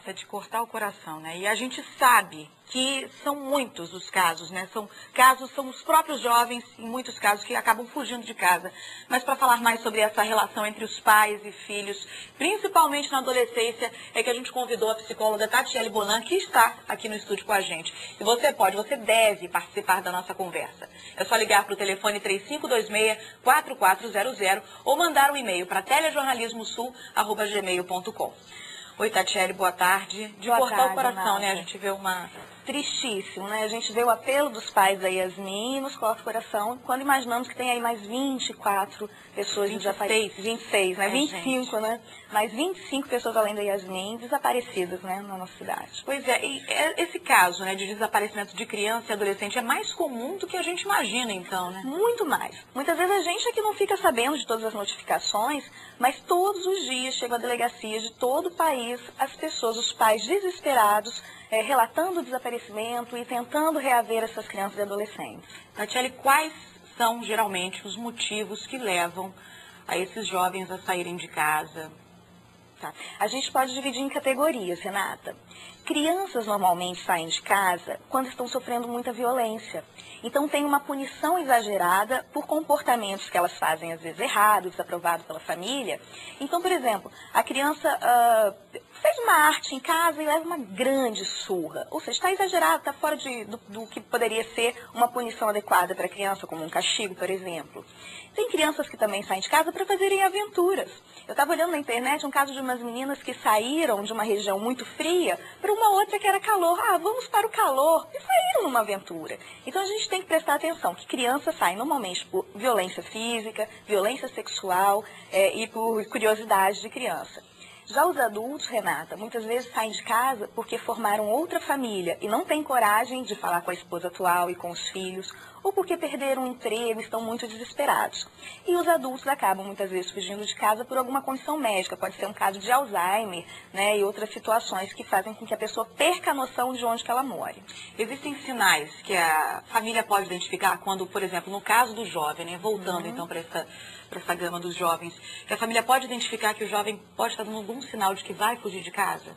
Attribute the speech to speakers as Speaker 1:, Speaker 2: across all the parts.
Speaker 1: Renata, de cortar o coração, né? E a gente sabe que são muitos os casos, né? São os próprios jovens, em muitos casos, que acabam fugindo de casa. Mas para falar mais sobre essa relação entre os pais e filhos, principalmente na adolescência, é que a gente convidou a psicóloga Tatiele Bonan, que está aqui no estúdio com a gente. E você deve participar da nossa conversa. É só ligar para o telefone 3526-4400 ou mandar um e-mail para telejornalismosul@gmail.com. Oi, Tatiele, boa tarde. De
Speaker 2: Boa
Speaker 1: cortar
Speaker 2: tarde,
Speaker 1: o coração,
Speaker 2: Renata.
Speaker 1: né? A gente vê uma...
Speaker 2: Tristíssimo, né? A gente vê o apelo dos pais da Yasmin, nos corta o coração, quando imaginamos que tem aí mais 24 pessoas
Speaker 1: 26.
Speaker 2: 26, né?
Speaker 1: É,
Speaker 2: 25,
Speaker 1: gente.
Speaker 2: né? Mais 25 pessoas além da Yasmin desaparecidas, né? Na nossa cidade.
Speaker 1: Pois é, e esse caso, né, de desaparecimento de criança e adolescente é mais comum do que a gente imagina, então, né?
Speaker 2: Muito mais. Muitas vezes a gente é que não fica sabendo de todas as notificações, mas todos os dias chegam a delegacia de todo o país as pessoas, os pais desesperados, relatando o desaparecimento e tentando reaver essas crianças e adolescentes.
Speaker 1: Tatiele, quais são geralmente os motivos que levam a esses jovens a saírem de casa?
Speaker 2: Tá. A gente pode dividir em categorias, Renata. Crianças normalmente saem de casa quando estão sofrendo muita violência. Então tem uma punição exagerada por comportamentos que elas fazem às vezes errados, desaprovados pela família. Então, por exemplo, a criança fez uma arte em casa e leva uma grande surra. Ou seja, está exagerado, está fora do que poderia ser uma punição adequada para a criança, como um castigo, por exemplo. Tem crianças que também saem de casa para fazerem aventuras. Eu estava olhando na internet um caso de umas meninas que saíram de uma região muito fria para uma outra que era calor. Ah, vamos para o calor. E saíram numa aventura. Então a gente tem que prestar atenção que crianças saem normalmente por violência física, violência sexual e por curiosidade de criança. Já os adultos, Renata, muitas vezes saem de casa porque formaram outra família e não têm coragem de falar com a esposa atual e com os filhos, ou porque perderam o emprego e estão muito desesperados. E os adultos acabam muitas vezes fugindo de casa por alguma condição médica, pode ser um caso de Alzheimer, né, e outras situações que fazem com que a pessoa perca a noção de onde que ela mora.
Speaker 1: Existem sinais que a família pode identificar quando, por exemplo, no caso do jovem, né, voltando então para essa gama dos jovens, que a família pode identificar que o jovem pode estar dando algum sinal de que vai fugir de casa?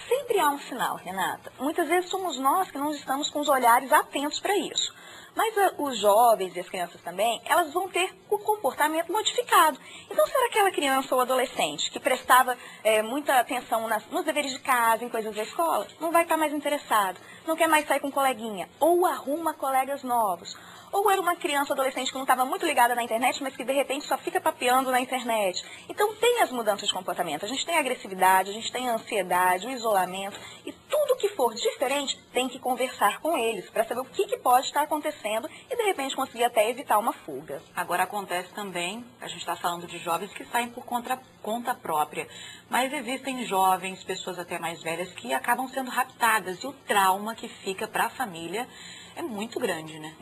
Speaker 2: Sempre há um sinal, Renata. Muitas vezes somos nós que não estamos com os olhares atentos para isso. Mas os jovens e as crianças também, elas vão ter o comportamento modificado. Então, será aquela criança ou adolescente que prestava muita atenção nos deveres de casa, em coisas da escola, não vai estar mais interessado, não quer mais sair com coleguinha, ou arruma colegas novos. Ou era uma criança ou adolescente que não estava muito ligada na internet, mas que de repente só fica papeando na internet. Então tem as mudanças de comportamento. A gente tem a agressividade, a gente tem a ansiedade, o isolamento. E tudo que for diferente tem que conversar com eles para saber o que pode estar acontecendo e de repente conseguir até evitar uma fuga.
Speaker 1: Agora acontece também, a gente está falando de jovens que saem por conta própria. Mas existem jovens, pessoas até mais velhas, que acabam sendo raptadas. E o trauma que fica para a família é muito grande, né?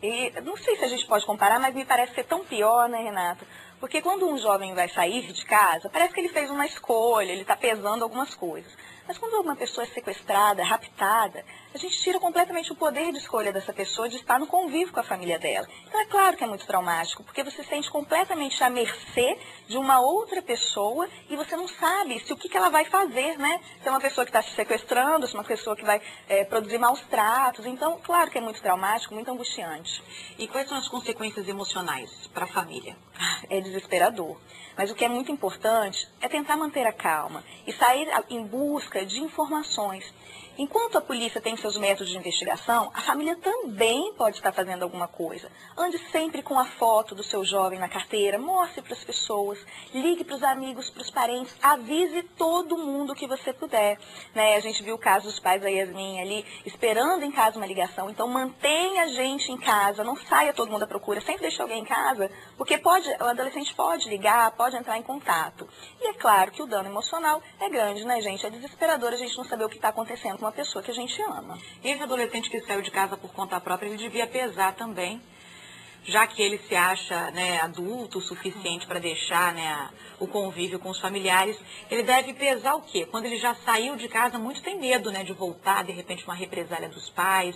Speaker 2: E não sei se a gente pode comparar, mas me parece ser tão pior, né, Renata? Porque quando um jovem vai sair de casa, parece que ele fez uma escolha, ele está pesando algumas coisas. Mas quando uma pessoa é sequestrada, raptada, a gente tira completamente o poder de escolha dessa pessoa de estar no convívio com a família dela. Então é claro que é muito traumático, porque você se sente completamente à mercê de uma outra pessoa e você não sabe se o que ela vai fazer, né? Se é uma pessoa que está te sequestrando, se é uma pessoa que vai produzir maus tratos. Então, claro que é muito traumático, muito angustiante.
Speaker 1: E quais são as consequências emocionais para a família?
Speaker 2: É desesperador. Mas o que é muito importante é tentar manter a calma e sair em busca de informações. Enquanto a polícia tem seus métodos de investigação, a família também pode estar fazendo alguma coisa. Ande sempre com a foto do seu jovem na carteira, mostre para as pessoas, ligue para os amigos, para os parentes, avise todo mundo que você puder. Né? A gente viu o caso dos pais da Yasmin ali, esperando em casa uma ligação. Então mantenha a gente em casa, não saia todo mundo à procura, sempre deixe alguém em casa, porque o adolescente pode ligar, pode entrar em contato. E é claro que o dano emocional é grande, né, gente? É desesperador a gente não saber o que está acontecendo com uma pessoa que a gente ama.
Speaker 1: E esse adolescente que saiu de casa por conta própria, ele devia pesar também, já que ele se acha, né, adulto o suficiente para deixar, né, o convívio com os familiares. Ele deve pesar o quê? Quando ele já saiu de casa, muito tem medo, né, de voltar, de repente, uma represália dos pais.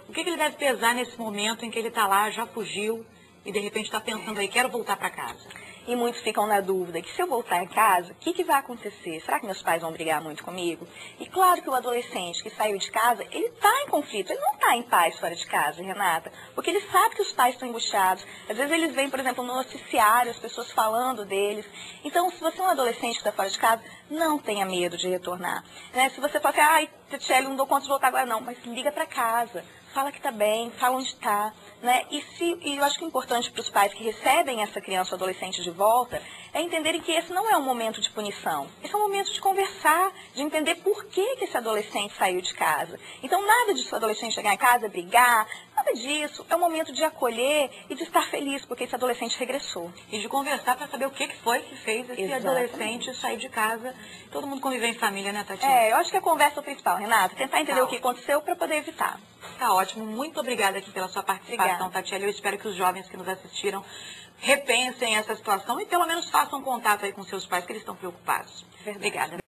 Speaker 1: O que ele deve pesar nesse momento em que ele está lá, já fugiu e de repente está pensando aí, quero voltar para casa.
Speaker 2: E muitos ficam na dúvida que se eu voltar em casa, o que vai acontecer? Será que meus pais vão brigar muito comigo? E claro que o adolescente que saiu de casa, ele está em conflito, ele não está em paz fora de casa, Renata, porque ele sabe que os pais estão angustiados. Às vezes eles veem, por exemplo, no noticiário, as pessoas falando deles. Então, se você é um adolescente que está fora de casa, não tenha medo de retornar. Né? Se você fala assim, ai, Tcheli, não dou conta de voltar agora, não, mas liga para casa. Fala que está bem, fala onde está, né? E eu acho que é importante para os pais que recebem essa criança ou adolescente de volta é entenderem que esse não é um momento de punição. Esse é um momento de conversar, de entender por que esse adolescente saiu de casa. Então, nada disso adolescente chegar em casa, brigar, nada disso. É um momento de acolher e de estar feliz porque esse adolescente regressou.
Speaker 1: E de conversar para saber o que foi que fez esse adolescente sair de casa. Todo mundo conviver em família, né, Tatiana?
Speaker 2: Eu acho que a conversa é o principal, Renata. Tentar entender o que aconteceu para poder evitar.
Speaker 1: Tá ótimo. Muito obrigada aqui pela sua participação, Tatiana. Eu espero que os jovens que nos assistiram repensem essa situação e pelo menos façam contato aí com seus pais, que eles estão preocupados.
Speaker 2: Verdade.
Speaker 1: Obrigada.